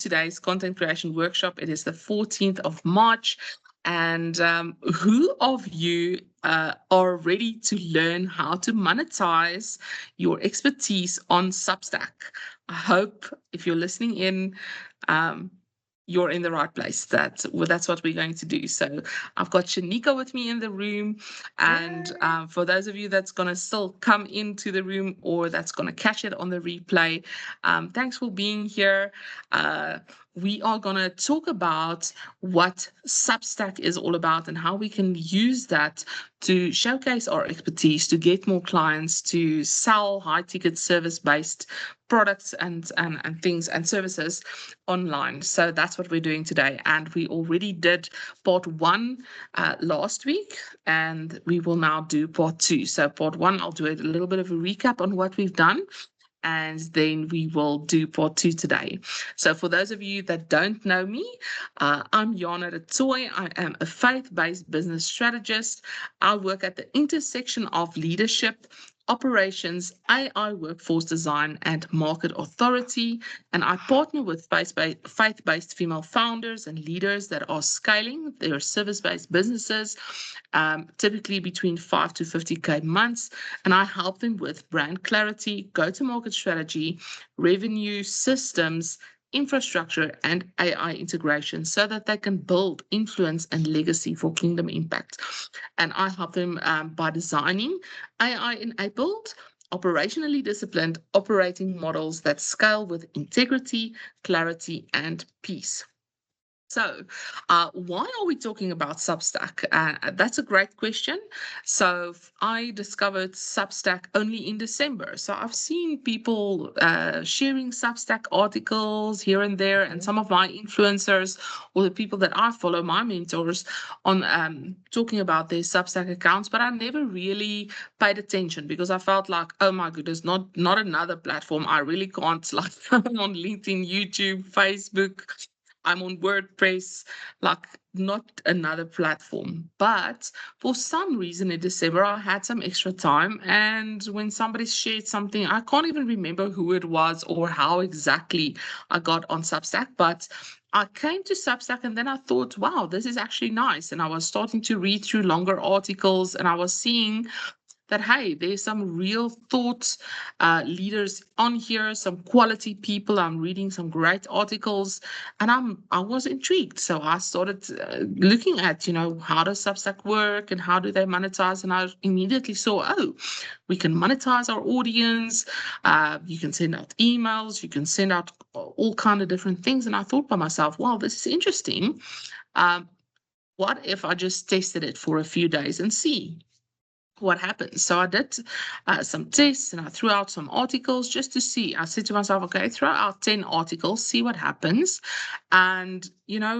today's content creation workshop. It is the 14th of March. And who of you are ready to learn how to monetize your expertise on Substack? I hope if you're listening in, um, you're in the right place. That's what we're going to do. So I've got Shanika with me in the room. And for those of you that's going to still come into the room or that's going to catch it on the replay, thanks for being here. We are going to talk about what Substack is all about and how we can use that to showcase our expertise, to get more clients, to sell high-ticket service-based products and things and services online. So that's what we're doing today. And we already did part one last week, and we will now do part two. So part one, I'll do a little bit of a recap on what we've done, and then we will do part two today. So for those of you that don't know me, I'm Jana Retoy. I am a faith-based business strategist. I work at the intersection of leadership, operations, AI workforce design, and market authority. And I partner with faith-based female founders and leaders that are scaling their service-based businesses, typically between 5 to 50K months. And I help them with brand clarity, go-to-market strategy, revenue systems, infrastructure, and AI integration so that they can build influence and legacy for Kingdom Impact. And I help them by designing AI-enabled, operationally disciplined operating models that scale with integrity, clarity, and peace. So, why are we talking about Substack? That's a great question. So, I discovered Substack only in December. So, I've seen people sharing Substack articles here and there, and some of my influencers or the people that I follow, my mentors, on talking about their Substack accounts. But I never really paid attention because I felt like, oh my goodness, not another platform. I really can't, like, I'm on LinkedIn, YouTube, Facebook. I'm on WordPress, like not another platform. But for some reason in December, I had some extra time. And when somebody shared something, I can't even remember who it was or how exactly I got on Substack. But I came to Substack and then I thought, wow, this is actually nice. And I was starting to read through longer articles and I was seeing that, hey, there's some real thought leaders on here, some quality people. I'm reading some great articles, and I was intrigued. So I started looking at, how does Substack work and how do they monetize? And I immediately saw, oh, we can monetize our audience. You can send out emails. You can send out all kind of different things. And I thought by myself, wow, this is interesting. What if I just tested it for a few days and see what happens? So I did some tests and I threw out some articles just to see. I said to myself, okay, throw out 10 articles, see what happens, and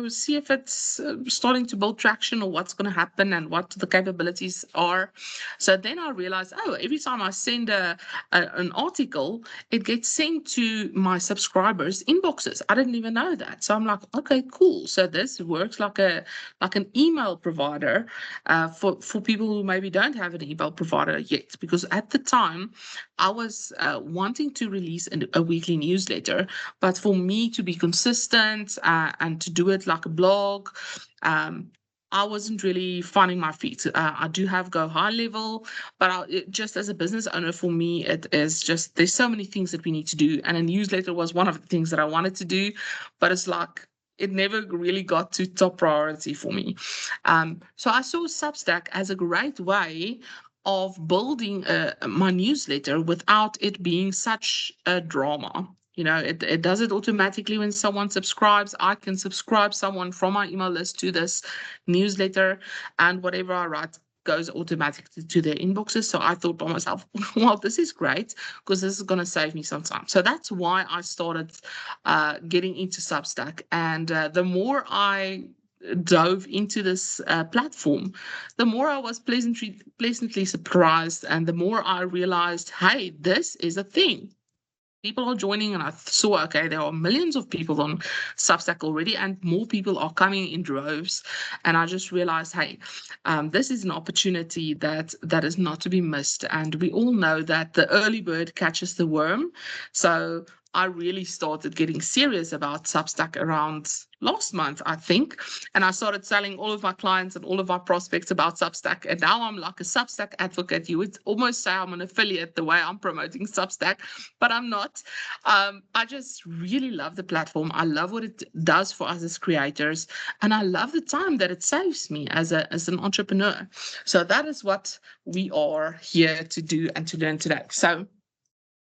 see if it's starting to build traction or what's going to happen and what the capabilities are. So then I realized, oh, every time I send an article, it gets sent to my subscribers' inboxes. I didn't even know that. So I'm like, okay, cool. So this works like an email provider for people who maybe don't have an email provider yet. Because at the time, I was wanting to release a weekly newsletter, but for me to be consistent and to do it like a blog, I wasn't really finding my feet. I do have Go High Level, but just as a business owner, for me, it is just, there's so many things that we need to do. And a newsletter was one of the things that I wanted to do, but it's like, it never really got to top priority for me. So I saw Substack as a great way of building my newsletter without it being such a drama. It does it automatically when someone subscribes. I can subscribe someone from my email list to this newsletter, and whatever I write goes automatically to their inboxes. So I thought by myself, well, this is great because this is going to save me some time. So that's why I started getting into Substack. And the more I dove into this platform, the more I was pleasantly surprised, and the more I realized, hey, this is a thing. People are joining, and I saw, okay, there are millions of people on Substack already, and more people are coming in droves. And I just realized, hey, this is an opportunity that is not to be missed. And we all know that the early bird catches the worm. So I really started getting serious about Substack around last month, I think. And I started telling all of my clients and all of our prospects about Substack. And now I'm like a Substack advocate. You would almost say I'm an affiliate the way I'm promoting Substack, but I'm not. I just really love the platform. I love what it does for us as creators. And I love the time that it saves me as an entrepreneur. So that is what we are here to do and to learn today. So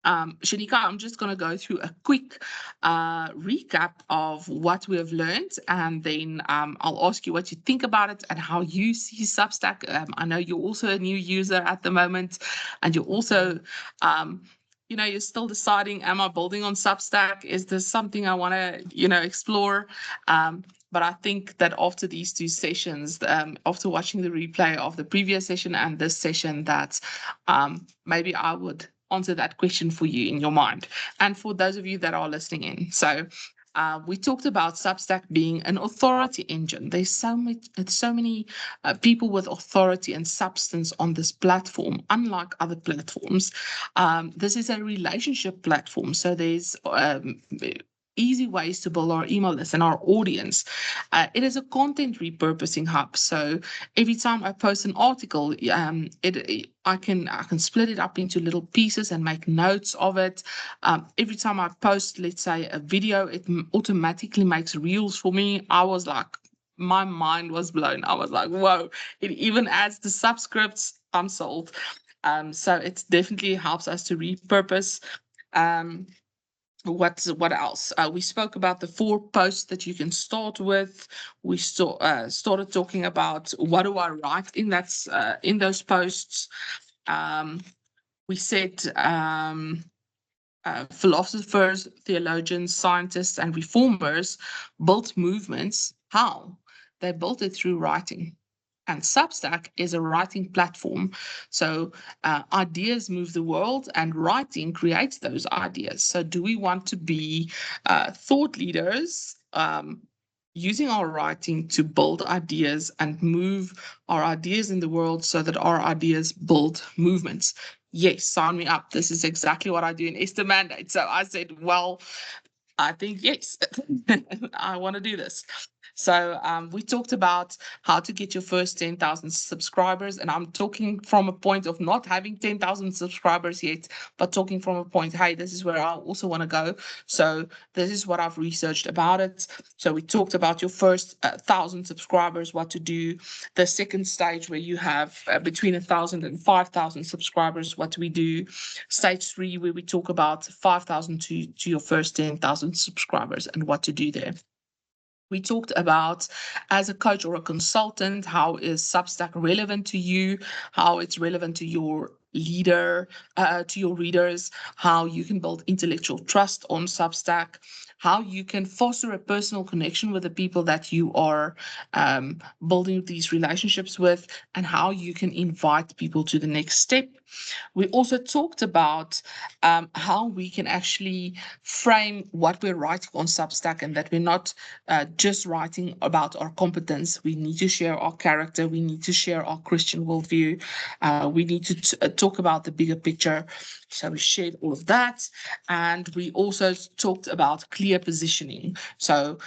Shanika, I'm just going to go through a quick recap of what we have learned, and then I'll ask you what you think about it and how you see Substack. I know you're also a new user at the moment, and you're also, you're still deciding, am I building on Substack? Is this something I want to, explore? But I think that after these two sessions, after watching the replay of the previous session and this session, that maybe I would answer that question for you in your mind, and for those of you that are listening in. So we talked about Substack being an authority engine. There's so many people with authority and substance on this platform, unlike other platforms. This is a relationship platform, so there's easy ways to build our email list and our audience. It is a content repurposing hub. So every time I post an article, I can split it up into little pieces and make notes of it. Every time I post, let's say, a video, it automatically makes reels for me. My mind was blown. I was like, whoa, it even adds the subscripts. I'm sold. So it definitely helps us to repurpose. What else? We spoke about the 4 posts that you can start with. We started talking about what do I write in those posts. We said philosophers, theologians, scientists, and reformers built movements. How? They built it through writing. And Substack is a writing platform. So ideas move the world, and writing creates those ideas. So do we want to be thought leaders, using our writing to build ideas and move our ideas in the world so that our ideas build movements? Yes, sign me up. This is exactly what I do in Esther Mandate. So I said, well, I think yes, I want to do this. So we talked about how to get your first 10,000 subscribers. And I'm talking from a point of not having 10,000 subscribers yet, but talking from a point, hey, this is where I also want to go. So this is what I've researched about it. So we talked about your first 1,000 subscribers, what to do. The second stage where you have between 1,000 and 5,000 subscribers, what do we do? Stage 3, where we talk about 5,000 to your first 10,000 subscribers and what to do there. We talked about, as a coach or a consultant, how is Substack relevant to you, how it's relevant to your to your readers, how you can build intellectual trust on Substack, how you can foster a personal connection with the people that you are building these relationships with, and how you can invite people to the next step. We also talked about how we can actually frame what we're writing on Substack, and that we're not just writing about our competence. We need to share our character. We need to share our Christian worldview. We need to talk about the bigger picture. So we shared all of that. And we also talked about clear positioning. So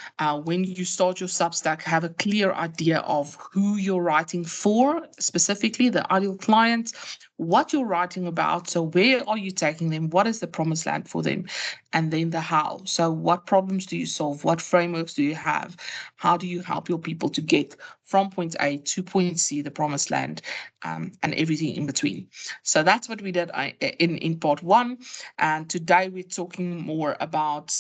when you start your Substack, have a clear idea of who you're writing for, specifically the ideal client, what you're writing about. So where are you taking them? What is the promised land for them? And then the how. So what problems do you solve? What frameworks do you have? How do you help your people to get from point A to point C, the promised land, and everything in between? So that's what we did in part 1. And today we're talking more about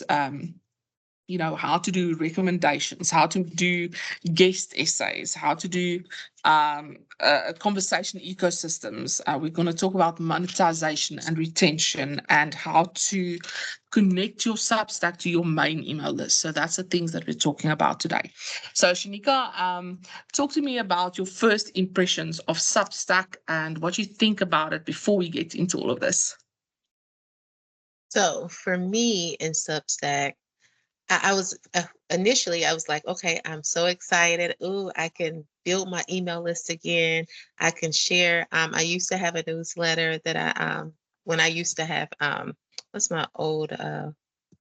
how to do recommendations, how to do guest essays, how to do conversation ecosystems. We're going to talk about monetization and retention, and how to connect your Substack to your main email list. So that's the things that we're talking about today. So Shanika, talk to me about your first impressions of Substack and what you think about it before we get into all of this. So for me in Substack, I was initially, I was like, okay, I'm so excited. Ooh, I can build my email list again. I can share. I used to have a newsletter that when I used to have, what's my old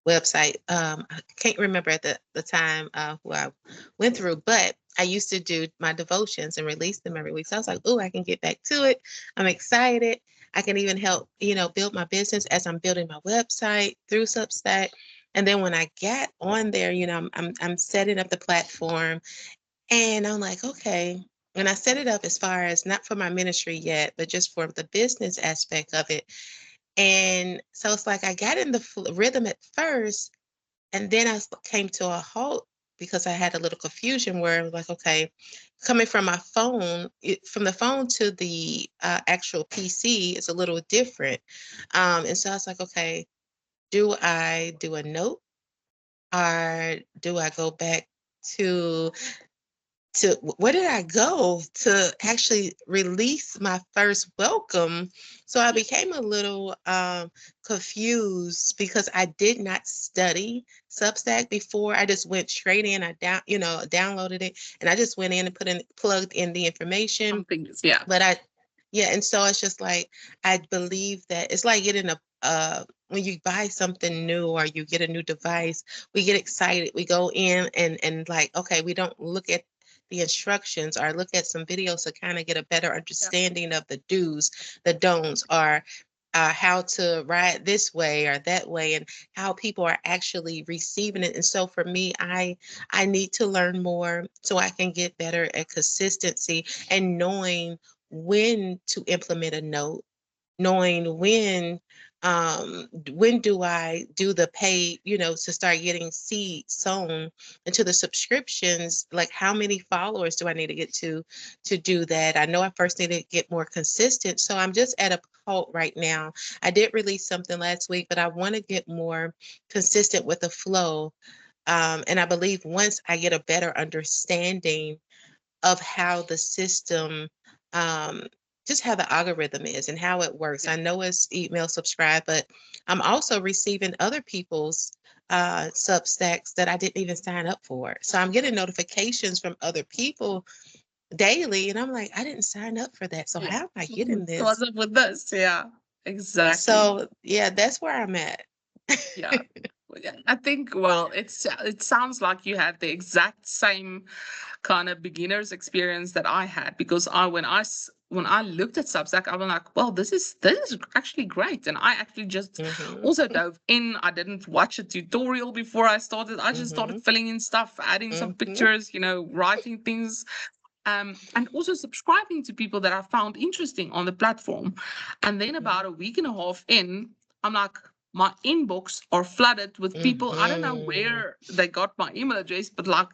website. I can't remember at the time who I went through, but I used to do my devotions and release them every week. So I was like, oh, I can get back to it. I'm excited. I can even help, build my business as I'm building my website through Substack. And then when I got on there, I'm setting up the platform, and I'm like, okay. And I set it up as far as not for my ministry yet, but just for the business aspect of it. And so it's like I got in the rhythm at first, and then came to a halt because I had a little confusion where I was like, okay, coming from my phone, from the phone to the actual PC is a little different. And so I was like, okay, do I do a note, or do I go back to where did I go to actually release my first welcome? So I became a little confused because I did not study Substack before. I just went straight in. I downloaded it, and I just went in and plugged in the information. Something is, yeah. But yeah, and so it's just like I believe that it's like getting a when you buy something new or you get a new device, we get excited. We go in and like, okay, we don't look at the instructions or look at some videos to kind of get a better Yeah. understanding of the do's, the don'ts, or how to ride this way or that way, and how people are actually receiving it. And so for me, I need to learn more so I can get better at consistency and knowing when to implement a note, knowing when do I do the pay, to start getting seed sown into the subscriptions, like how many followers do I need to get to do that? I know I first need to get more consistent. So I'm just at a halt right now. I did release something last week, but I want to get more consistent with the flow. And I believe once I get a better understanding of how the system, um, just how the algorithm is and how it works. Yeah. I know it's email subscribe, but I'm also receiving other people's Substacks that I didn't even sign up for. So I'm getting notifications from other people daily, and I'm like, I didn't sign up for that. So Yeah. how am I getting What's this? up with this? Yeah, exactly. So yeah, that's where I'm at. Yeah. Well, yeah, I think, well, it sounds like you had the exact same kind of beginner's experience that I had, because when I looked at Substack, I was like, well, this is actually great. And I actually just Hmm. also dove in. I didn't watch a tutorial before I started. I just started Hmm. filling in stuff, adding some Hmm. pictures, writing things, and also subscribing to people that I found interesting on the platform. And then about a week and a half in, I'm like, my inbox are flooded with people. I don't know Hmm. where they got my email address, but like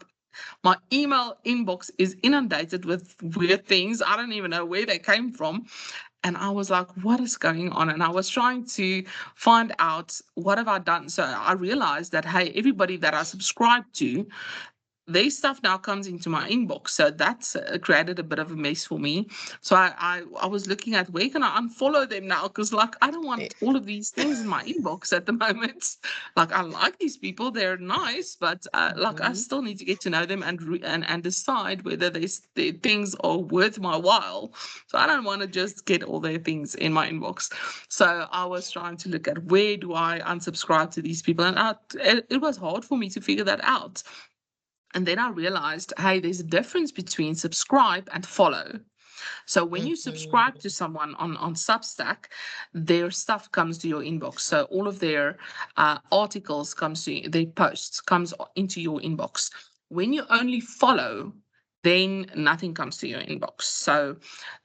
my email inbox is inundated with weird things. I don't even know where they came from. And I was like, what is going on? And I was trying to find out what have I done. So I realized that, hey, everybody that I subscribe to, their stuff now comes into my inbox. So that's created a bit of a mess for me. So I was looking at where can I unfollow them now, because like I don't want all of these things in my inbox at the moment. Like I like these people, they're nice, but like I Hmm. still need to get to know them and decide whether their things are worth my while. So I don't want to just get all their things in my inbox. So I was trying to look at where do I unsubscribe to these people, and it was hard for me to figure that out. And then I realized, hey, there's a difference between subscribe and follow. So when you subscribe to Hmm. someone on Substack, their stuff comes to your inbox. So all of their articles comes to their posts comes into your inbox. When you only follow, then nothing comes to your inbox. So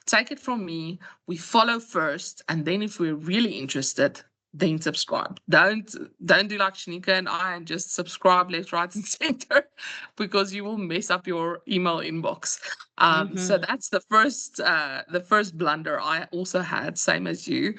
take it from me, we follow first, and then if we're really interested, then subscribe. Don't do like Shanika and I and just subscribe left, right, and center, because you will mess up your email inbox. So Hmm. that's the first blunder I also had, same as you.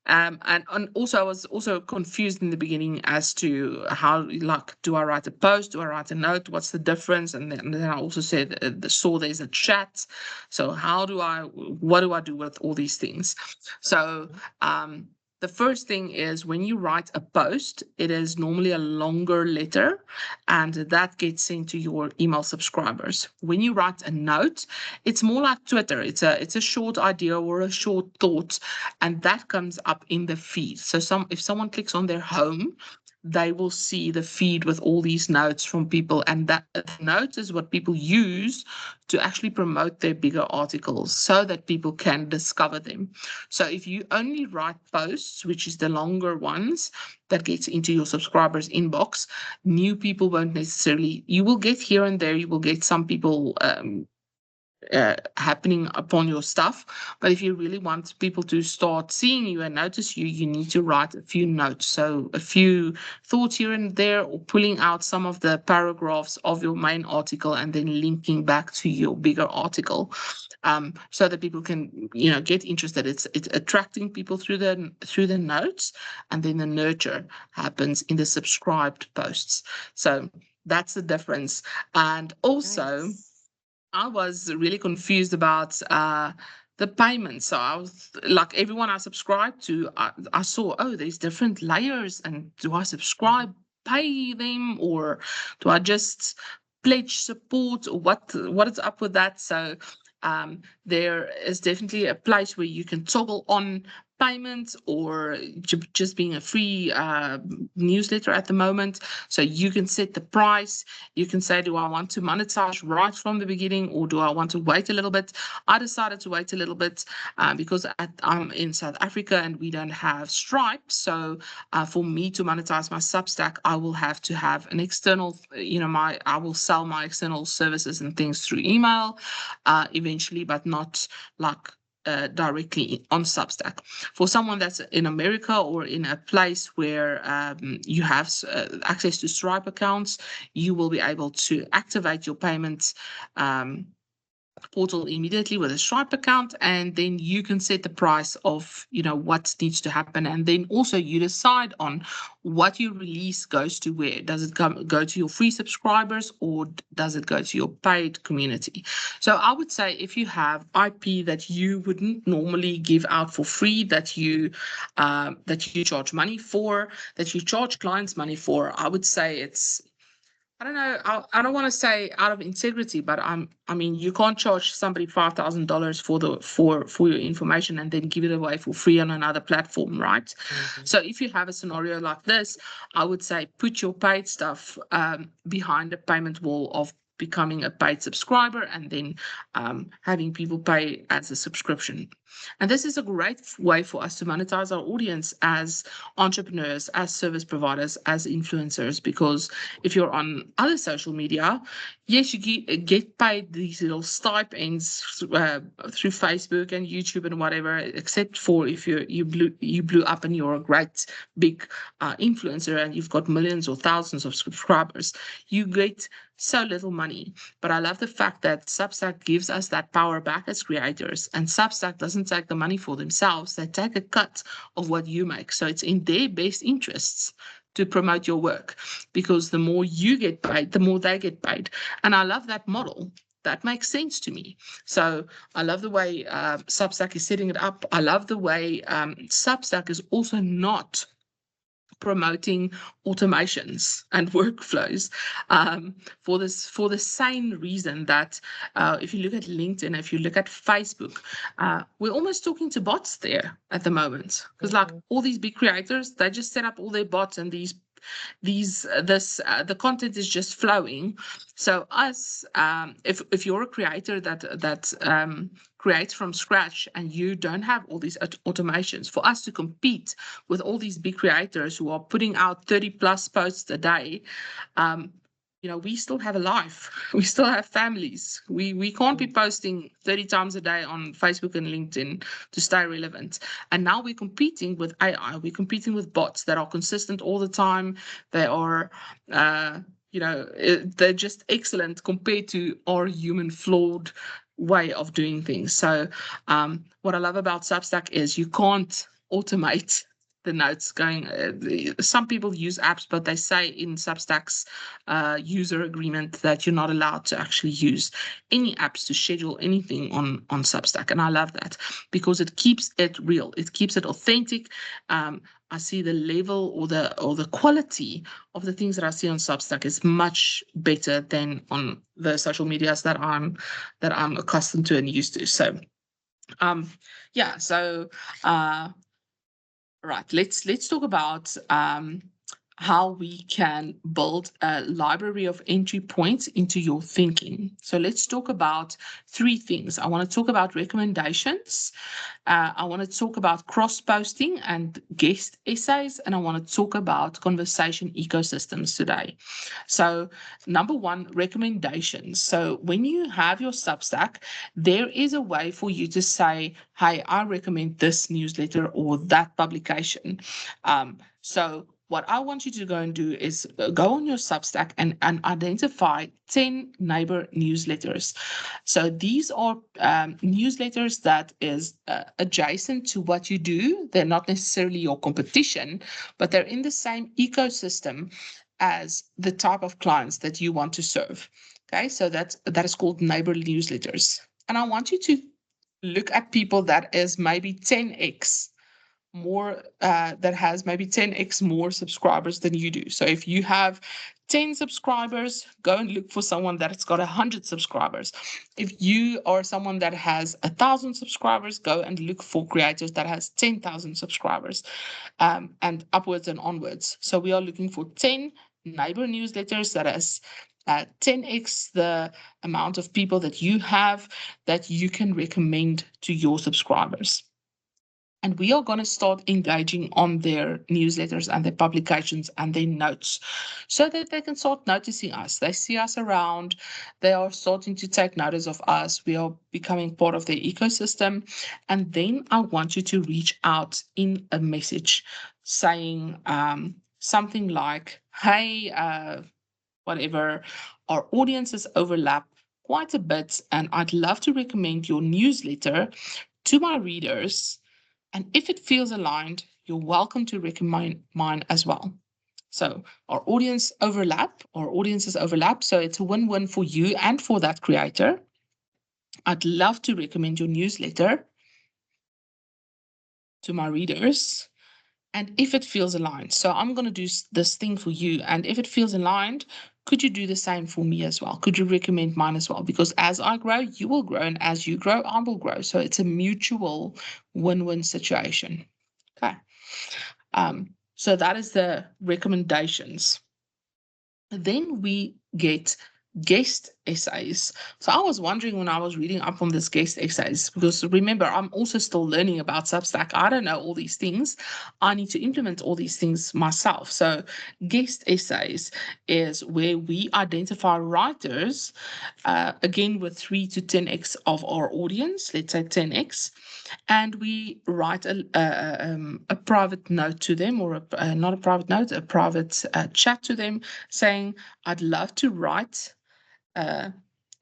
And also I was also confused in the beginning as to how, like, do I write a post, do I write a note, what's the difference? And then I also said saw there's a chat. So what do I do with all these things? So um, the first thing is, when you write a post, it is normally a longer letter, and that gets sent to your email subscribers. When you write a note, it's more like Twitter. It's a short idea or a short thought, and that comes up in the feed. So if someone clicks on their home, they will see the feed with all these notes from people, and that the notes is what people use to actually promote their bigger articles so that people can discover them. So if you only write posts, which is the longer ones that gets into your subscribers inbox, new people won't necessarily, you will get here and there, you will get some people happening upon your stuff. But if you really want people to start seeing you and notice you, you need to write a few notes. So a few thoughts here and there, or pulling out some of the paragraphs of your main article and then linking back to your bigger article. So that people can, get interested. It's attracting people through the notes, and then the nurture happens in the subscribed posts. So that's the difference. And also, Nice. I was really confused about the payment. So I was like, everyone I subscribed to, I saw, oh, there's different layers. And do I Mhm. subscribe, pay them, or do I just pledge support, or what is up with that? So there is definitely a place where you can toggle on payments, or just being a free newsletter at the moment. So you can set the price. You can say, do I want to monetize right from the beginning, or do I want to wait a little bit? I decided to wait a little bit because I'm in South Africa and we don't have Stripe. So for me to monetize my Substack, I will have to have an external, I will sell my external services and things through email eventually, but not like directly on Substack. For someone that's in America or in a place where you have access to Stripe accounts, you will be able to activate your payments portal immediately with a Stripe account, and then you can set the price of what needs to happen, and then also you decide on what you release goes to where. Does it go to your free subscribers, or does it go to your paid community? So I would say, if you have IP that you wouldn't normally give out for free, that you charge money for, that you charge clients money for, I would say it's, I don't know. I don't want to say out of integrity, but I mean, you can't charge somebody $5,000 for your information and then give it away for free on another platform, right? Mhm. So if you have a scenario like this, I would say put your paid stuff behind a payment wall of becoming a paid subscriber, and then having people pay as a subscription. And this is a great way for us to monetize our audience as entrepreneurs, as service providers, as influencers, because if you're on other social media, yes, you get paid these little stipends through Facebook and YouTube and whatever, except for if you blew up and you're a great big influencer and you've got millions or thousands of subscribers, you get so little money. But I love the fact that Substack gives us that power back as creators, and Substack doesn't take the money for themselves. They take a cut of what you make. So it's in their best interests to promote your work, because the more you get paid, the more they get paid. And I love that model. That makes sense to me. So I love the way Substack is setting it up. I love the way Substack is also not promoting automations and workflows for the same reason that if you look at LinkedIn, if you look at Facebook, we're almost talking to bots there at the moment, because like Mhm. all these big creators, they just set up all their bots, and the content is just flowing. So us, if you're a creator that creates from scratch, and you don't have all these automations, for us to compete with all these big creators who are putting out 30 plus posts a day, um, we still have a life. We still have families. We can't be Mhm. posting 30 times a day on Facebook and LinkedIn to stay relevant. And now we're competing with AI. We're competing with bots that are consistent all the time. They are, uh, they're just excellent compared to our human flawed way of doing things. So what I love about Substack is you can't automate the notes going. Some people use apps, but they say in Substack's user agreement that you're not allowed to actually use any apps to schedule anything on Substack. And I love that, because it keeps it real. It keeps it authentic. I see the level or the quality of the things that I see on Substack is much better than on the social medias that I'm accustomed to and used to. So um yeah, so uh right, let's talk about how we can build a library of entry points into your thinking. So let's talk about three things. I want to talk about recommendations. I want to talk about cross posting and guest essays, and I want to talk about conversation ecosystems today. So, number one, recommendations. So, when you have your Substack, there is a way for you to say, hey, I recommend this newsletter or that publication. So, what I want you to go and do is go on your Substack and identify 10 neighbor newsletters. So these are newsletters that is adjacent to what you do. They're not necessarily your competition, but they're in the same ecosystem as the type of clients that you want to serve. Okay, so that is called neighbor newsletters. And I want you to look at people that is maybe 10x more that has maybe 10x more subscribers than you do. So if you have 10 subscribers, go and look for someone that's got 100 subscribers. If you are someone that has 1,000 subscribers, go and look for creators that has 10,000 subscribers, and upwards and onwards. So we are looking for 10 neighbor newsletters that has 10x the amount of people that you have that you can recommend to your subscribers. And we are going to start engaging on their newsletters and their publications and their notes so that they can start noticing us. They see us around. They are starting to take notice of us. We are becoming part of their ecosystem. And then I want you to reach out in a message saying something like, hey, whatever, our audiences overlap quite a bit. And I'd love to recommend your newsletter to my readers, and if it feels aligned, you're welcome to recommend mine as well. So our audiences overlap. So it's a win-win for you and for that creator. I'd love to recommend your newsletter to my readers. And if it feels aligned, so I'm going to do this thing for you. And if it feels aligned, could you do the same for me as well? Could you recommend mine as well? Because as I grow, you will grow. And as you grow, I will grow. So it's a mutual win-win situation. Okay. So that is the recommendations. Then we get guest essays. So I was wondering when I was reading up on this guest essays, because remember, I'm also still learning about Substack. I don't know all these things. I need to implement all these things myself. So guest essays is where we identify writers, again, with 3 to 10x of our audience, let's say 10x, and we write a private note to them, or not a private note, a private chat to them saying, I'd love to write a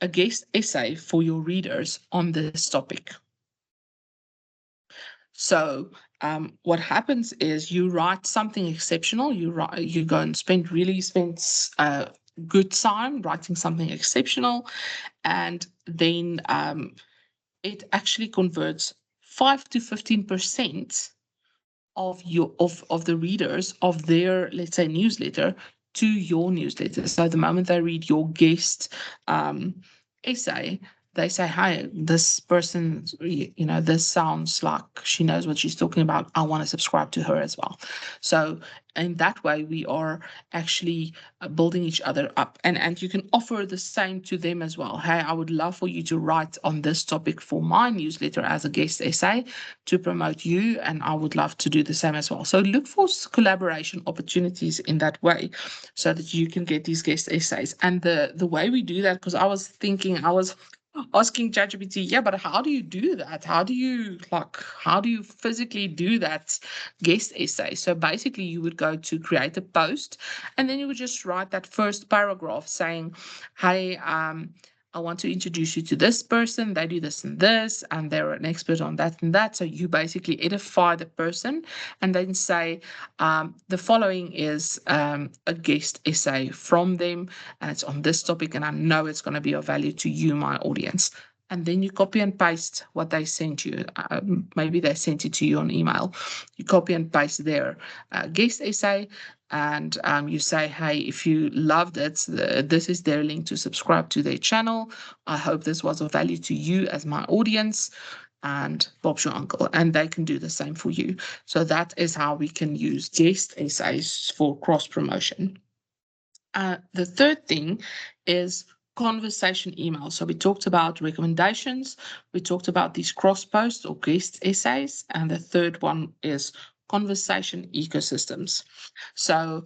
guest essay for your readers on this topic. So what happens is you write something exceptional. You go and spend good time writing something exceptional, and then it actually converts 5 to 15% of the readers of their, let's say, newsletter to your newsletter. So the moment they read your guest essay, they say, "Hi, this person, this sounds like she knows what she's talking about. I want to subscribe to her as well." So in that way, we are actually building each other up, and you can offer the same to them as well. Hey, I would love for you to write on this topic for my newsletter as a guest essay to promote you, and I would love to do the same as well. So look for collaboration opportunities in that way so that you can get these guest essays. And the way we do that, because I was asking ChatGPT, yeah, but how do you do that? How do you physically do that guest essay? So basically you would go to create a post, and then you would just write that first paragraph saying, hey, I want to introduce you to this person. They do this and they're an expert on that and that. So you basically edify the person and then say, the following is a guest essay from them, and it's on this topic, and I know it's going to be of value to you, my audience. And then you copy and paste what they sent you. Maybe they sent it to you on email. You copy and paste their guest essay, and you say, hey, if you loved it, this is their link to subscribe to their channel. I hope this was of value to you as my audience. and Bob's your uncle, and they can do the same for you. So that is how we can use guest essays for cross promotion. The third thing is conversation email. So we talked about recommendations, we talked about these cross posts or guest essays, and the third one is conversation ecosystems. So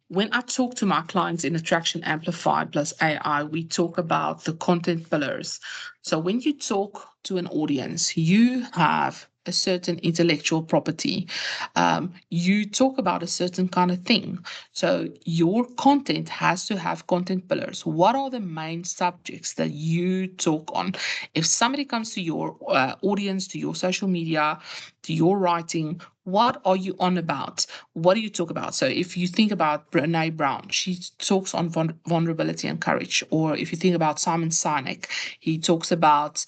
when I talk to my clients in Attraction Amplified plus AI, we talk about the content pillars. So when you talk to an audience, you have a certain intellectual property. You talk about a certain kind of thing. So your content has to have content pillars. What are the main subjects that you talk on? If somebody comes to your audience, to your social media, to your writing, what are you on about? What do you talk about? So if you think about Brene Brown, she talks on vulnerability and courage. Or if you think about Simon Sinek, he talks about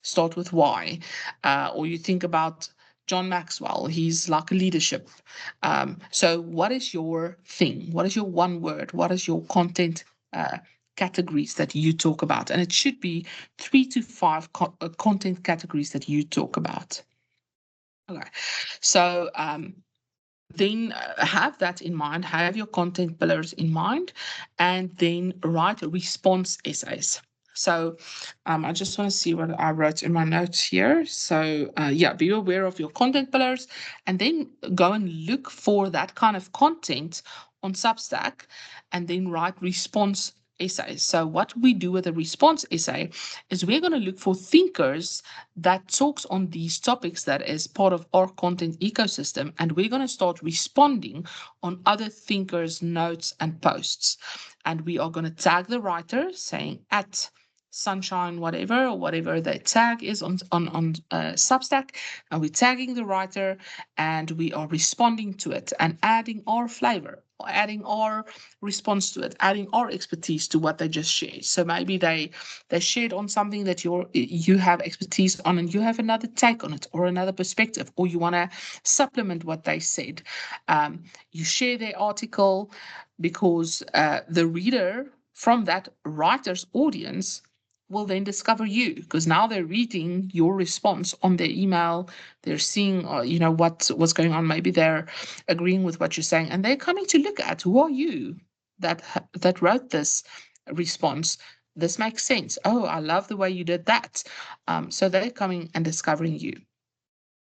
start with why. Or you think about John Maxwell, he's like a leadership. So what is your thing? What is your one word? What is your content categories that you talk about? And it should be 3 to 5 content categories that you talk about. Okay, so then have that in mind, have your content pillars in mind, and then write response essays. So I just want to see what I wrote in my notes here. So yeah, be aware of your content pillars, and then go and look for that kind of content on Substack, and then write response essays. So what we do with a response essay is we're going to look for thinkers that talks on these topics that is part of our content ecosystem, and we're going to start responding on other thinkers' notes and posts. And we are going to tag the writer saying at sunshine whatever, or whatever the tag is on Substack, and we're tagging the writer, and we are responding to it and adding our flavor, adding our response to it, adding our expertise to what they just shared. So maybe they shared on something that you have expertise on, and you have another take on it or another perspective, or you want to supplement what they said. You share their article because the reader from that writer's audience will then discover you, because now they're reading your response on their email. They're seeing what's going on. Maybe they're agreeing with what you're saying, and they're coming to look at who are you that wrote this response. This makes sense. Oh, I love the way you did that. So they're coming and discovering you.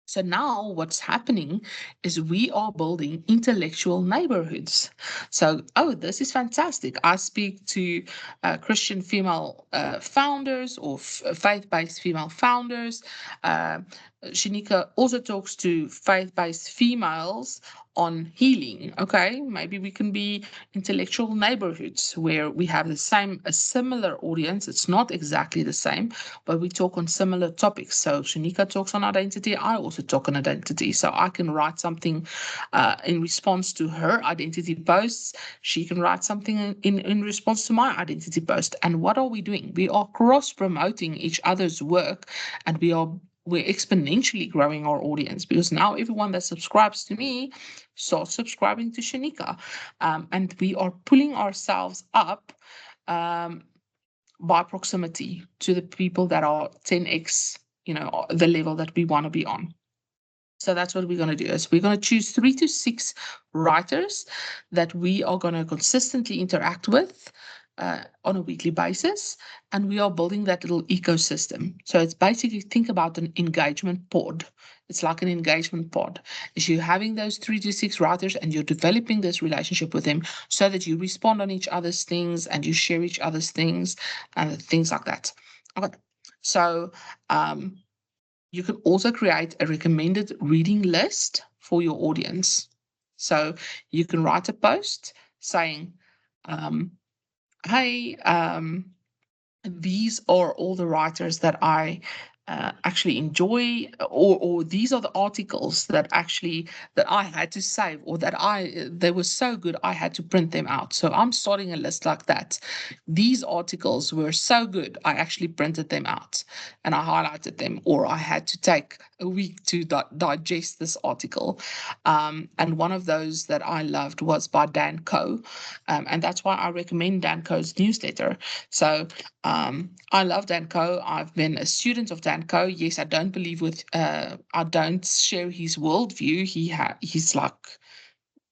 So now what's happening is we are building intellectual neighborhoods. So, oh, this is fantastic. I speak to Christian female founders or faith-based female founders. Shanika also talks to faith-based females on healing. Okay, maybe we can be intellectual neighborhoods where we have a similar audience. It's not exactly the same, but we talk on similar topics. So Shanika talks on identity. I also talk on identity. So I can write something in response to her identity posts. She can write something in response to my identity post. And what are we doing? We are cross promoting each other's work, and we're exponentially growing our audience, because now everyone that subscribes to me starts subscribing to Shanika. And we are pulling ourselves up by proximity to the people that are 10x, the level that we want to be on. So that's what we're going to do, is we're going to choose 3 to 6 writers that we are going to consistently interact with on a weekly basis, and we are building that little ecosystem. So it's basically, think about an engagement pod. It's like an engagement pod. Is you having those 3 to 6 writers, and you're developing this relationship with them so that you respond on each other's things and you share each other's things and things like that. Okay. So you can also create a recommended reading list for your audience. So you can write a post saying, hey, these are all the writers that I actually enjoy, or these are the articles that I had to save, or that they were so good I had to print them out. So I'm starting a list like that. These articles were so good I actually printed them out and I highlighted them, or I had to take a week to digest this article. And one of those that I loved was by Dan Coe, and that's why I recommend Dan Coe's newsletter. So I love Dan Coe. I've been a student of Dan and Co. Yes, I don't believe with I don't share his worldview. He's like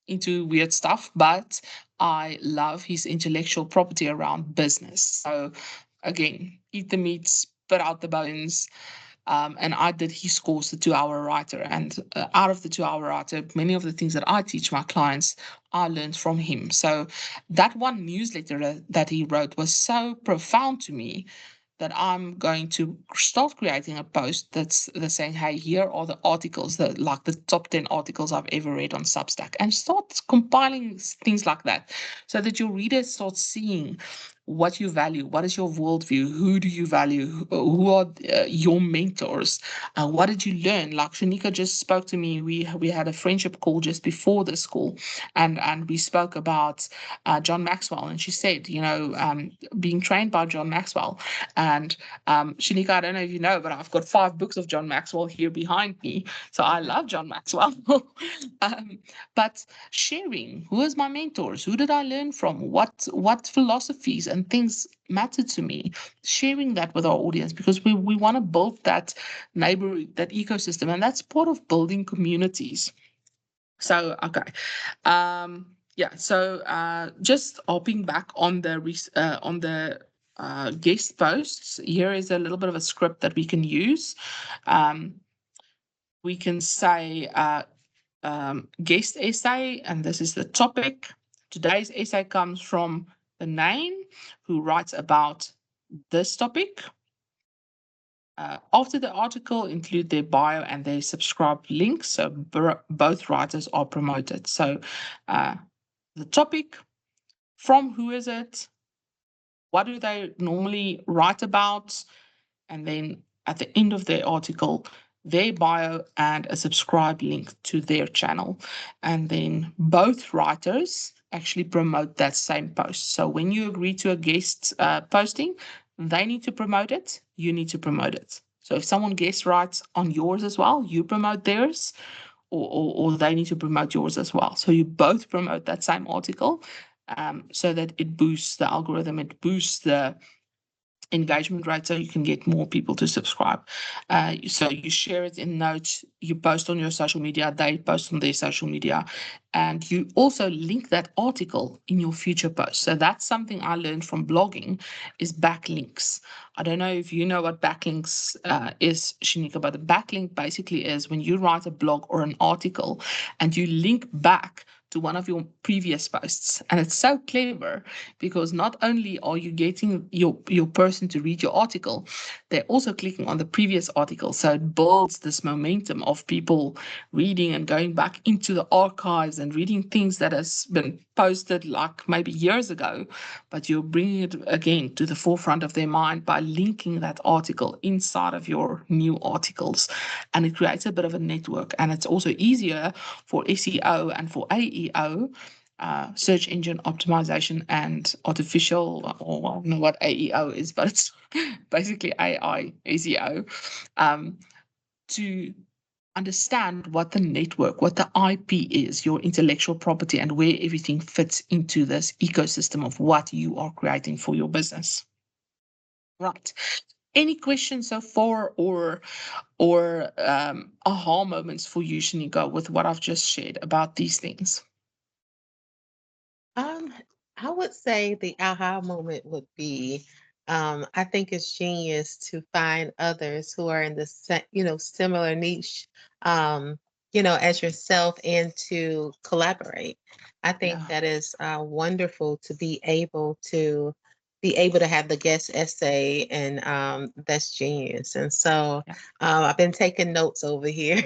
into weird stuff, but I love his intellectual property around business. So again, eat the meat, spit out the bones. And I did his course, the 2 Hour Writer. And out of the 2 Hour Writer, many of the things that I teach my clients, I learned from him. So that one newsletter that he wrote was so profound to me that I'm going to start creating a post that's saying, hey, here are the articles that like the top 10 articles I've ever read on Substack, and start compiling things like that so that your readers start seeing what you value, what is your worldview, who do you value, who are your mentors, what did you learn? Like Shanika just spoke to me. We had a friendship call just before this call, and we spoke about John Maxwell, and she said, being trained by John Maxwell. And Shanika, I don't know if you know, but I've got 5 books of John Maxwell here behind me. So I love John Maxwell. But sharing, who is my mentors? Who did I learn from? What philosophies and things matter to me? Sharing that with our audience, because we want to build that neighborhood, that ecosystem, and that's part of building communities. So, okay. Yeah, so just hopping back on the guest posts, here is a little bit of a script that we can use. We can say guest essay, and this is the topic. Today's essay comes from the name who writes about this topic. After the article, include their bio and their subscribe link, so both writers are promoted. So the topic, from who is it, what do they normally write about, and then at the end of their article, their bio and a subscribe link to their channel. And then both writers actually promote that same post. So when you agree to a guest posting, they need to promote it, you need to promote it. So if someone guest writes on yours as well, you promote theirs, or they need to promote yours as well. So you both promote that same article, so that it boosts the algorithm, it boosts the engagement rate, so you can get more people to subscribe. So you share it in notes, you post on your social media, they post on their social media, and you also link that article in your future posts. So that's something I learned from blogging, is backlinks. I don't know if you know what backlinks is, Shanika, but the backlink basically is when you write a blog or an article and you link back to one of your previous posts. And it's so clever because not only are you getting your person to read your article, they're also clicking on the previous article. So it builds this momentum of people reading and going back into the archives and reading things that has been posted like maybe years ago, but you're bringing it again to the forefront of their mind by linking that article inside of your new articles. And it creates a bit of a network, and it's also easier for SEO and for AEO, search engine optimization and artificial, or I don't know what AEO is, but it's basically AI, SEO, to understand what the network, what the IP is, your intellectual property, and where everything fits into this ecosystem of what you are creating for your business. Right. Any questions so far, or aha moments for you, Shanika, with what I've just shared about these things? Um, I would say the aha moment would be, I think it's genius to find others who are in the similar niche, um, as yourself, and to collaborate. I think Yeah. that is wonderful to be able to have the guest essay, and that's genius. And so Yeah. I've been taking notes over here.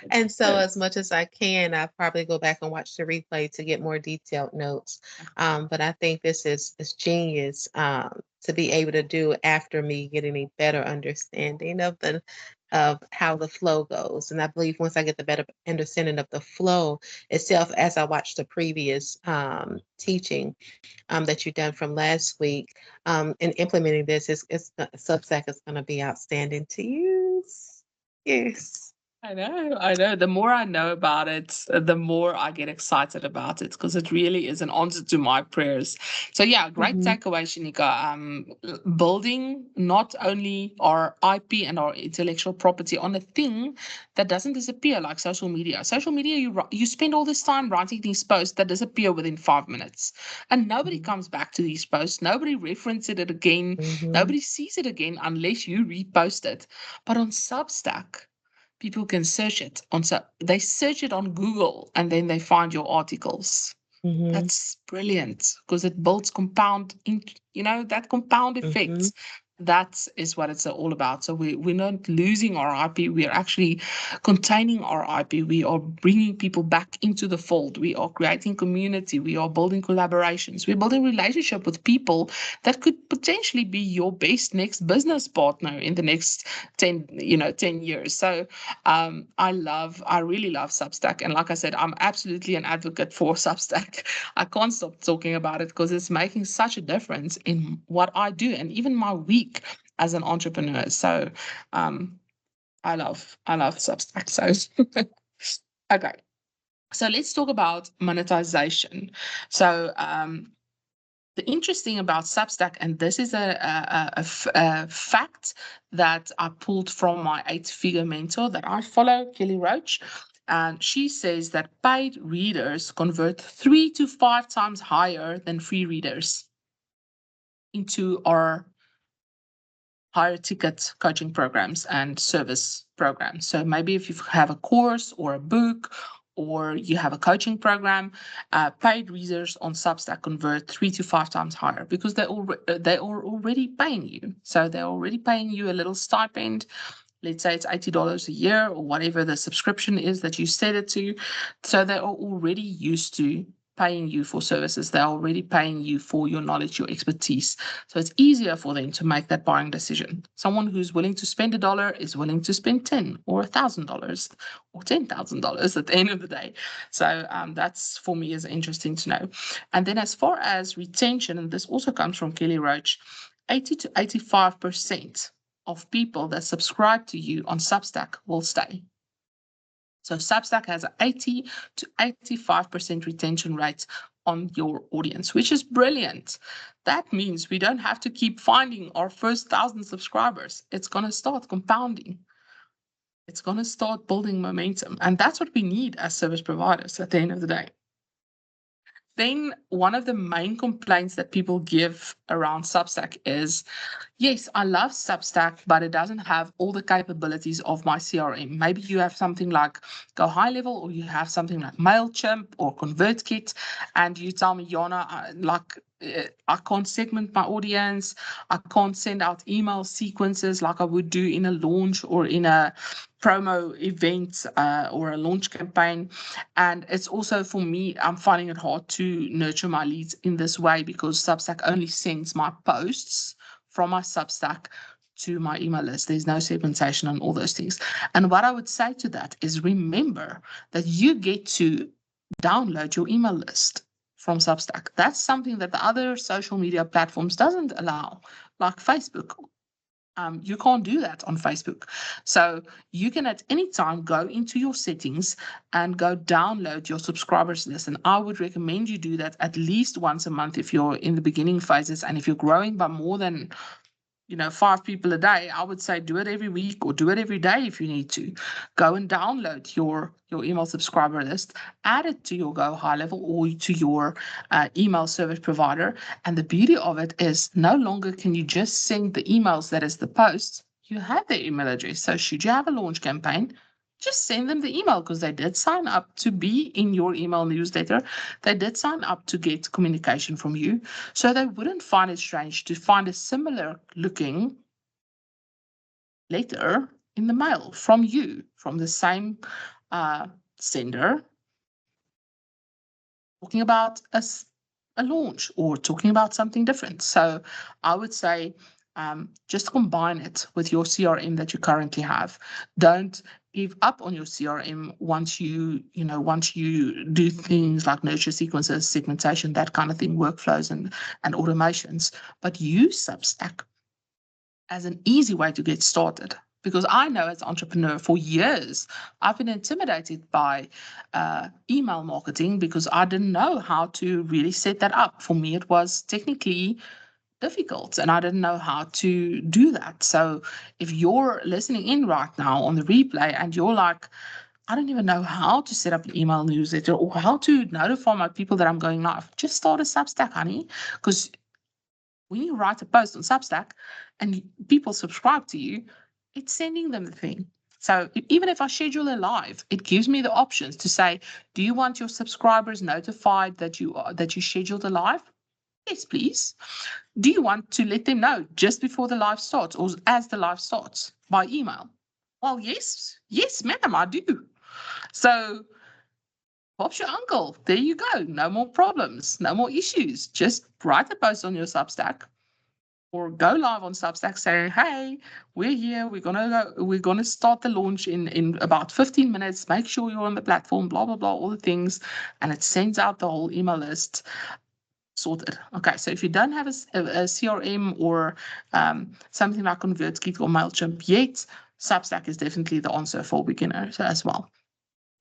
And so, Good. as much as I can, I probably go back and watch the replay to get more detailed notes. But I think this is genius, to be able to do after me getting a better understanding of how the flow goes. And I believe once I get the better understanding of the flow itself, as I watch the previous teaching that you've done from last week, and implementing this, Substack is going to be outstanding to use. Yes. I know, I know. The more I know about it, the more I get excited about it because it really is an answer to my prayers. So yeah, great Mhm, takeaway, Shanika. Building not only our IP and our intellectual property on a thing that doesn't disappear like social media. Social media, you spend all this time writing these posts that disappear within 5 minutes, and nobody mhm, comes back to these posts. Nobody references it again. mhm, Nobody sees it again unless you repost it. But on Substack, people can search it on, so they search it on Google and then they find your articles. mhm, That's brilliant because it builds compound, that compound mhm, effect. That is what it's all about. So we're not losing our IP. We are actually containing our IP. We are bringing people back into the fold. We are creating community. We are building collaborations. We're building relationship with people that could potentially be your best next business partner in the next 10 years. So I really love Substack. And like I said, I'm absolutely an advocate for Substack. I can't stop talking about it because it's making such a difference in what I do and even my week as an entrepreneur. So um, I love Substack. So okay. So let's talk about monetization. So the interesting about Substack, and this is a fact that I pulled from my 8-figure mentor that I follow, Kelly Roach. And she says that paid readers convert 3 to 5 times higher than free readers into our higher ticket coaching programs and service programs. So maybe if you have a course or a book or you have a coaching program, paid readers on Substack convert 3 to 5 times higher because they are already paying you. So they're already paying you a little stipend. Let's say it's $80 a year or whatever the subscription is that you set it to. So they are already used to paying you for services. They're already paying you for your knowledge, your expertise. So it's easier for them to make that buying decision. Someone who's willing to spend $1 is willing to spend 10 or $1,000 or $10,000 at the end of the day. So that's for me is interesting to know. And then as far as retention, and this also comes from Kelly Roach, 80 to 85% of people that subscribe to you on Substack will stay. So Substack has an 80 to 85% retention rate on your audience, which is brilliant. That means we don't have to keep finding our first 1,000 subscribers. It's going to start compounding. It's going to start building momentum. And that's what we need as service providers at the end of the day. Then one of the main complaints that people give around Substack is, yes, I love Substack, but it doesn't have all the capabilities of my CRM. Maybe you have something like Go High Level, or you have something like MailChimp or ConvertKit, and you tell me, Yana, I can't segment my audience. I can't send out email sequences like I would do in a launch or in a promo event or a launch campaign. And it's also for me, I'm finding it hard to nurture my leads in this way because Substack only sends my posts from my Substack to my email list. There's no segmentation and all those things. And what I would say to that is remember that you get to download your email list from Substack. That's something that the other social media platforms doesn't allow, like Facebook. You can't do that on Facebook. So you can at any time go into your settings and go download your subscribers list. And I would recommend you do that at least once a month if you're in the beginning phases. And if you're growing by more than 5 people a day, I would say do it every week or do it every day if you need to. Go and download your email subscriber list, add it to your Go High Level or to your email service provider. And the beauty of it is no longer can you just send the emails that is the post. You have their email address. So should you have a launch campaign, just send them the email because they did sign up to be in your email newsletter. They did sign up to get communication from you. So they wouldn't find it strange to find a similar looking letter in the mail from you, from the same sender, talking about a launch or talking about something different. So I would say just combine it with your CRM that you currently have. Don't give up on your CRM once you do things like nurture sequences, segmentation, that kind of thing, workflows and automations. But use Substack as an easy way to get started. Because I know as an entrepreneur for years, I've been intimidated by email marketing because I didn't know how to really set that up. For me, it was technically difficult and I didn't know how to do that. So if you're listening in right now on the replay and you're like, I don't even know how to set up an email newsletter or how to notify my people that I'm going live, just start a Substack, honey. Because when you write a post on Substack and people subscribe to you, it's sending them the thing. So even if I schedule a live, it gives me the options to say, do you want your subscribers notified that you scheduled a live? Yes, please. Do you want to let them know just before the live starts or as the live starts by email? Well, yes, ma'am, I do. So Bob's your uncle. There you go. No more problems, no more issues. Just write a post on your Substack or go live on Substack saying, hey, we're here. We're gonna start the launch in about 15 minutes. Make sure you're on the platform, blah, blah, blah, all the things. And it sends out the whole email list. Sorted. Okay, so if you don't have a CRM or something like ConvertKit or MailChimp yet, Substack is definitely the answer for beginners as well.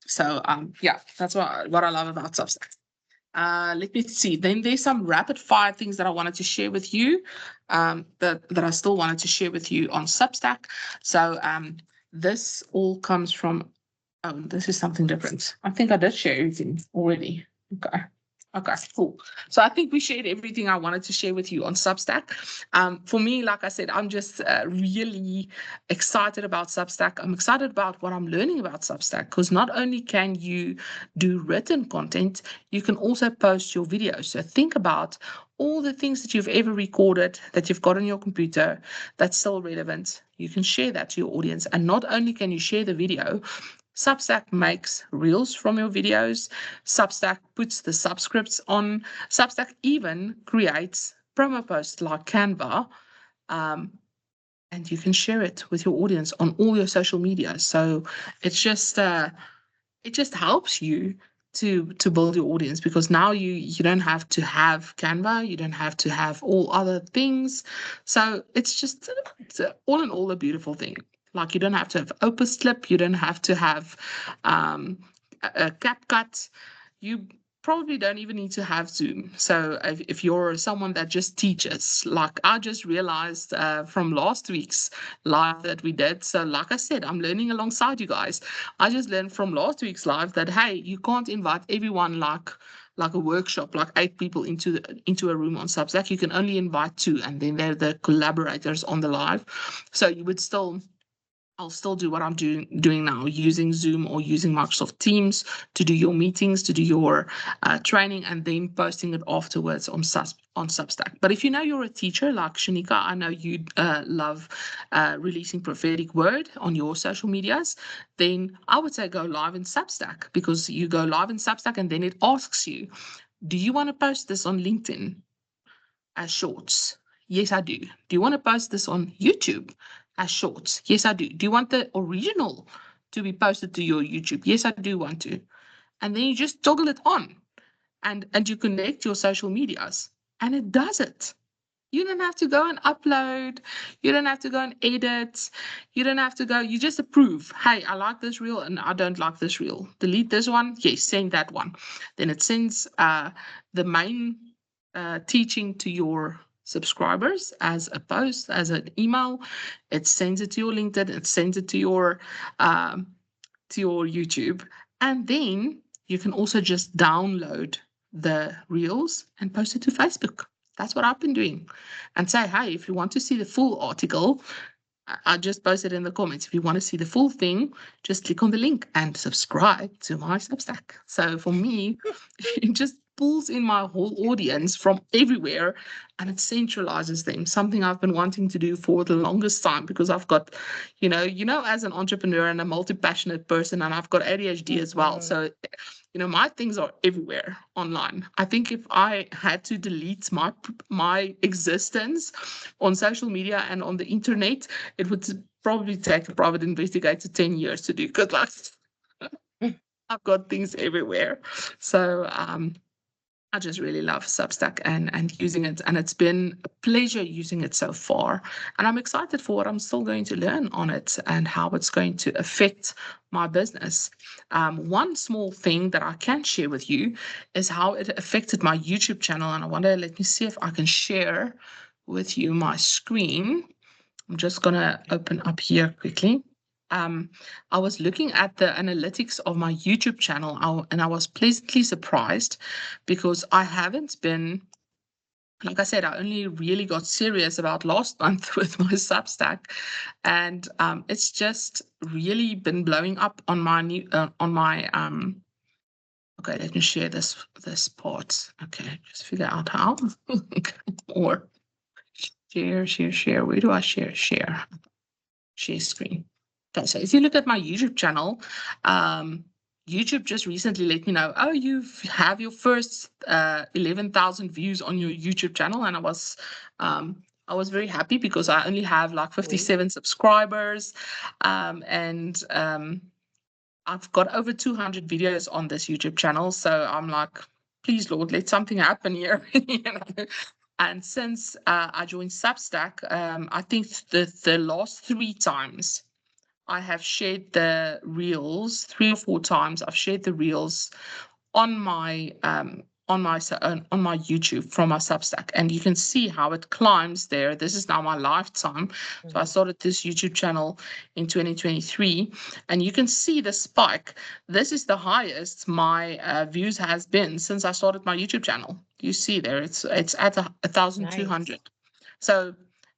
So yeah, that's what I love about Substack. Let me see. Then there's some rapid fire things that I wanted to share with you that I still wanted to share with you on Substack. So this all comes from, this is something different. I think I did share everything already. Okay. Okay, cool. So I think we shared everything I wanted to share with you on Substack. For me, like I said, I'm just really excited about Substack. I'm excited about what I'm learning about Substack because not only can you do written content, you can also post your videos. So think about all the things that you've ever recorded that you've got on your computer that's still relevant. You can share that to your audience. And not only can you share the video, Substack makes reels from your videos. Substack puts the subscripts on. Substack even creates promo posts like Canva, and you can share it with your audience on all your social media. So it's just it just helps you to build your audience because now you don't have to have Canva, you don't have to have all other things. So it's all in all a beautiful thing. Like you don't have to have OpenSlip, you don't have to have a CapCut. You probably don't even need to have Zoom. So if you're someone that just teaches, like I just realized from last week's live that we did. So like I said, I'm learning alongside you guys. I just learned from last week's live that, hey, you can't invite everyone like a workshop, like 8 people into a room on Substack. You can only invite 2, and then they're the collaborators on the live. So I'll still do what I'm doing now, using Zoom or using Microsoft Teams to do your meetings, to do your training, and then posting it afterwards on Substack. But if you know you're a teacher like Shanika, I know you love releasing prophetic word on your social medias, then I would say go live in Substack because you go live in Substack and then it asks you, do you want to post this on LinkedIn as shorts? Yes, I do. Do you want to post this on YouTube as shorts? Yes, I do. Do you want the original to be posted to your YouTube? Yes, I do want to. And then you just toggle it on and you connect your social medias and it does it. You don't have to go and upload. You don't have to go and edit. You don't have to go, you just approve. Hey, I like this reel and I don't like this reel. Delete this one. Yes, send that one. Then it sends the main teaching to your subscribers as a post, as an email. It sends it to your LinkedIn. It sends it to your YouTube. And then you can also just download the reels and post it to Facebook. That's what I've been doing. And say, hey, if you want to see the full article, I just posted in the comments. If you want to see the full thing, just click on the link and subscribe to my Substack. So for me, it just pulls in my whole audience from everywhere and it centralizes them, something I've been wanting to do for the longest time because I've got, as an entrepreneur and a multi-passionate person, and I've got ADHD as well. So, my things are everywhere online. I think if I had to delete my existence on social media and on the internet, it would probably take a private investigator 10 years to do because I've got things everywhere. So I just really love Substack and using it, and it's been a pleasure using it so far. And I'm excited for what I'm still going to learn on it and how it's going to affect my business. One small thing that I can share with you is how it affected my YouTube channel, and I wonder, let me see if I can share with you my screen. I'm just gonna open up here quickly. Um, I was looking at the analytics of my YouTube channel, and I was pleasantly surprised because I haven't been, like I said, I only really got serious about last month with my Substack, and it's just really been blowing up on my Okay, let me share this part. Okay, just figure out how. Or share. Where do I share? Share screen. Okay, so if you look at my YouTube channel, YouTube just recently let me know, oh, you have your first 11,000 views on your YouTube channel, and I was very happy because I only have like 57 subscribers, and I've got over 200 videos on this YouTube channel. So I'm like, please, Lord, let something happen here. You know? And since I joined Substack, I think the last 3 times I have shared the reels, 3 or 4 times I've shared the reels on my on my YouTube from my Substack, and you can see how it climbs there. This is now my lifetime. So I started this YouTube channel in 2023, and you can see the spike. This is the highest my views has been since I started my YouTube channel. You see there, it's at 1,200. Nice. So,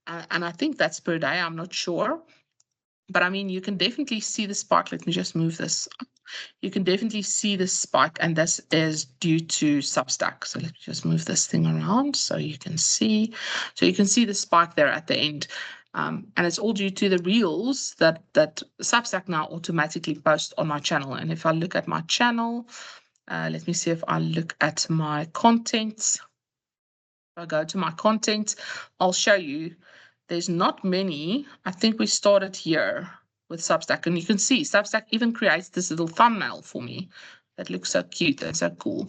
and I think that's per day. I'm not sure. But I mean, you can definitely see the spike. Let me just move this. You can definitely see the spike, and this is due to Substack. So let me just move this thing around so you can see. So you can see the spike there at the end. And it's all due to the reels that Substack now automatically posts on my channel. And if I look at my channel, let me see if I look at my content. If I go to my content, I'll show you there's not many. I think we started here with Substack, and you can see Substack even creates this little thumbnail for me that looks so cute and so cool.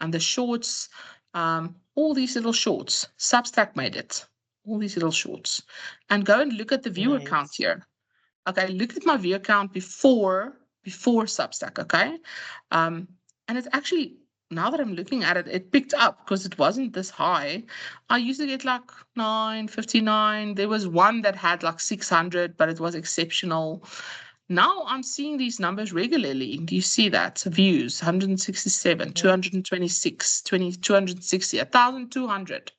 And the shorts, all these little shorts, Substack made it. All these little shorts. And go and look at the viewer count Nice. here. Okay, look at my viewer count before Substack. Okay, and it's actually, now that I'm looking at it, it picked up because it wasn't this high. I used to get like 959. There was one that had like 600, but it was exceptional. Now I'm seeing these numbers regularly. Do you see that? Views 167, Mhm. 226, 260, 1,200.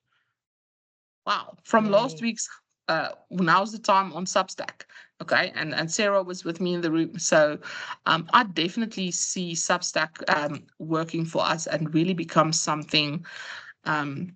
Wow. From last Nice. week's, now's the time on Substack. Okay. And Sarah was with me in the room. So I definitely see Substack working for us and really become something um,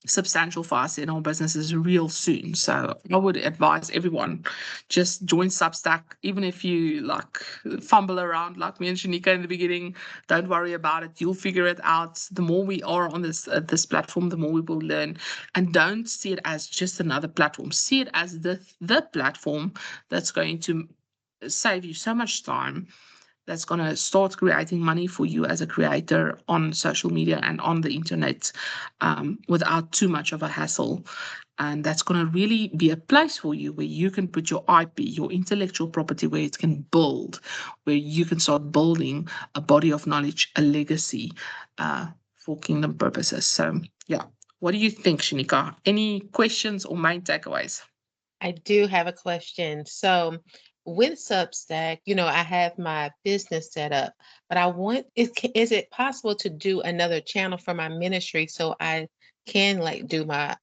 substantial for us in our businesses real soon. So I would advise everyone just join Substack, even if you like fumble around like me and Shanika in the beginning. Don't worry about it. You'll figure it out. The more we are on this platform, the more we will learn. And don't see it as just another platform. See it as the platform that's going to save you so much time, that's going to start creating money for you as a creator on social media and on the internet, without too much of a hassle. And that's going to really be a place for you where you can put your IP, your intellectual property, where it can build, where you can start building a body of knowledge, a legacy for kingdom purposes. So, yeah. What do you think, Shanika? Any questions or main takeaways? I do have a question. So with Substack, I have my business set up, but is it possible to do another channel for my ministry so I can like do my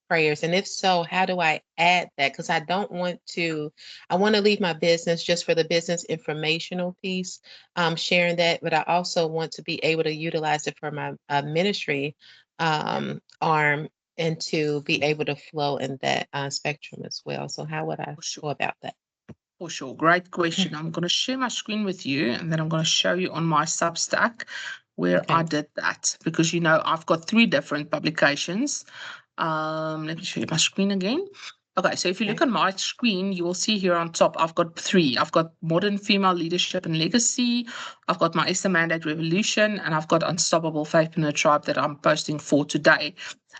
prayers? And if so, how do I add that? Because I want to leave my business just for the business informational piece, sharing that, but I also want to be able to utilize it for my ministry arm and to be able to flow in that spectrum as well. So how would I For sure. go about that? For sure. Great question. I'm going to share my screen with you, and then I'm going to show you on my Substack where I Okay. did that, because I've got 3 different publications. Let me show you my screen again. Okay, so if you look Okay. on my screen, you will see here on top, I've got three. I've got Modern Female Leadership and Legacy, I've got my Esther Mandate Revolution, and I've got Unstoppable Faithpreneur Tribe that I'm posting for today.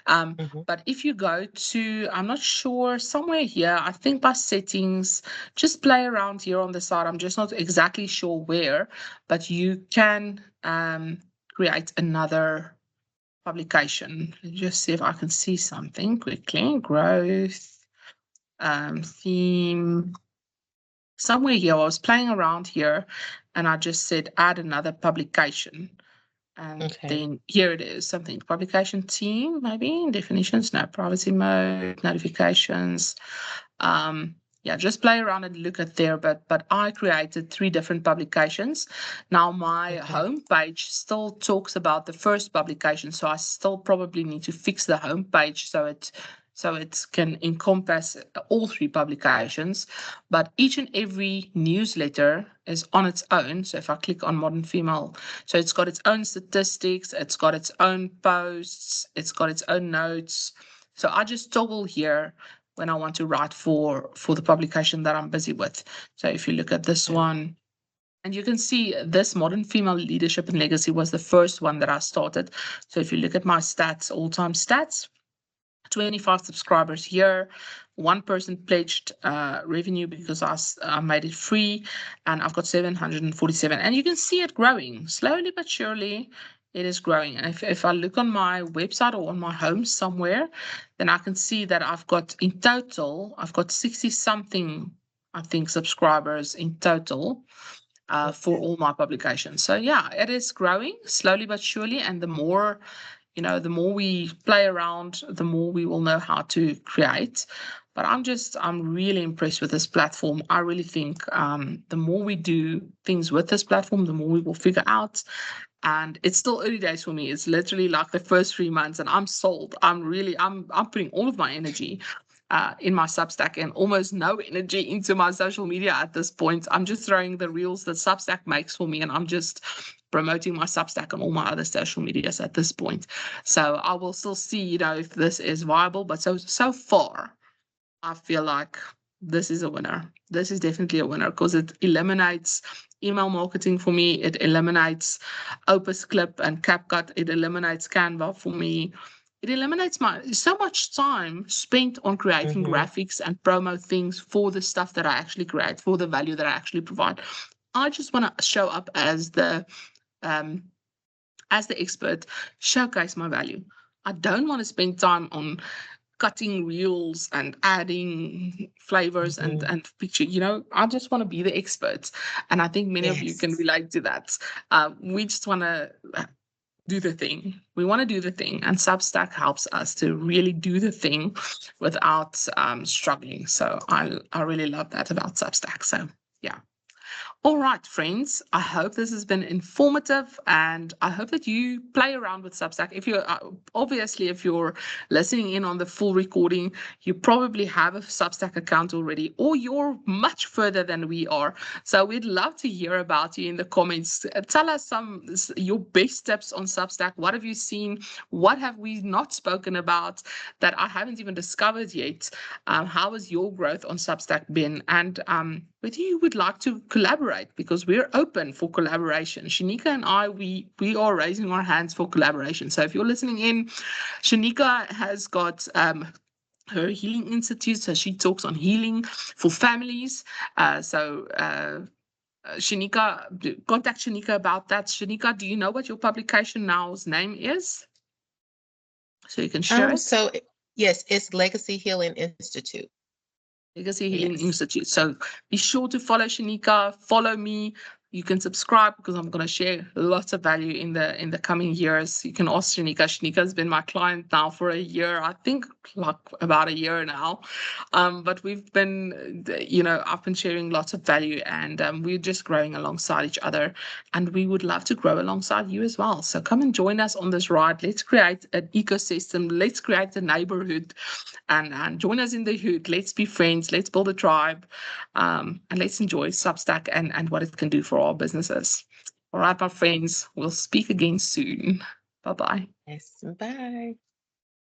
Mhm. But if you go to, I'm not sure, somewhere here, I think by settings, just play around here on the side. I'm just not exactly sure where, but you can create another publication. Let's just see if I can see something quickly. Growth, theme. Somewhere here, I was playing around here and I just said add another publication. And Okay. then here it is, something publication team, maybe definitions, no, privacy mode, notifications. Um, yeah, just play around and look at there. But I created three different publications. Now my Okay. homepage still talks about the first publication, so I still probably need to fix the homepage so it can encompass all three publications. But each and every newsletter is on its own. So if I click on Modern Female, so it's got its own statistics, it's got its own posts, it's got its own notes. So I just toggle here when I want to write for the publication that I'm busy with. So if you look at this Okay. one, and you can see this Modern Female Leadership and Legacy was the first one that I started. So if you look at my stats, all-time stats, 25 subscribers here. One person pledged revenue because I made it free, and I've got 747. And you can see it growing slowly but surely. It is growing. And if I look on my website or on my home somewhere, then I can see that I've got in total, I've got 60 something, I think, subscribers in total for Okay. all my publications. So yeah, it is growing slowly but surely. And the more the more we play around, the more we will know how to create. But I'm really impressed with this platform. I really think the more we do things with this platform, the more we will figure out. And it's still early days for me. It's literally like the first 3 months, and I'm sold. I'm putting all of my energy in my Substack and almost no energy into my social media at this point. I'm just throwing the reels that Substack makes for me, and I'm just promoting my Substack and all my other social medias at this point. So I will still see, if this is viable. But so far, I feel like this is a winner. This is definitely a winner because it eliminates email marketing for me. It eliminates Opus Clip and CapCut. It eliminates Canva for me. It eliminates my so much time spent on creating Mhm. graphics and promo things for the stuff that I actually create, for the value that I actually provide. I just want to show up um, as the expert, showcase my value. I don't want to spend time on cutting reels and adding flavors and Mhm. picture. I just want to be the expert, and I think many of you can Yes. relate to that. We just want to do the thing. We want to do the thing, and Substack helps us to really do the thing without struggling. So I really love that about Substack. So yeah. All right, friends. I hope this has been informative, and I hope that you play around with Substack. If you're listening in on the full recording, you probably have a Substack account already, or you're much further than we are. So we'd love to hear about you in the comments. Tell us your best tips on Substack. What have you seen? What have we not spoken about that I haven't even discovered yet? How has your growth on Substack been? And whether you would like to collaborate, because we're open for collaboration. Shanika and I, we are raising our hands for collaboration. So if you're listening in, Shanika has got her Healing Institute, so she talks on healing for families. Shanika, contact Shanika about that. Shanika, do you know what your publication now's name is? So you can share it. So yes, it's Legacy Healing Institute. Legacy Healing Yes. Institute. So be sure to follow Shanika, follow me. You can subscribe because I'm going to share lots of value in the coming years. You can ask Shanika. Shanika has been my client now for a year, I think, like about a year now. But we've been, I've been sharing lots of value, and we're just growing alongside each other. And we would love to grow alongside you as well. So come and join us on this ride. Let's create an ecosystem. Let's create a neighborhood, and join us in the hood. Let's be friends. Let's build a tribe, and let's enjoy Substack and what it can do for our businesses. All right, my friends, we'll speak again soon. Bye bye. Yes. Bye.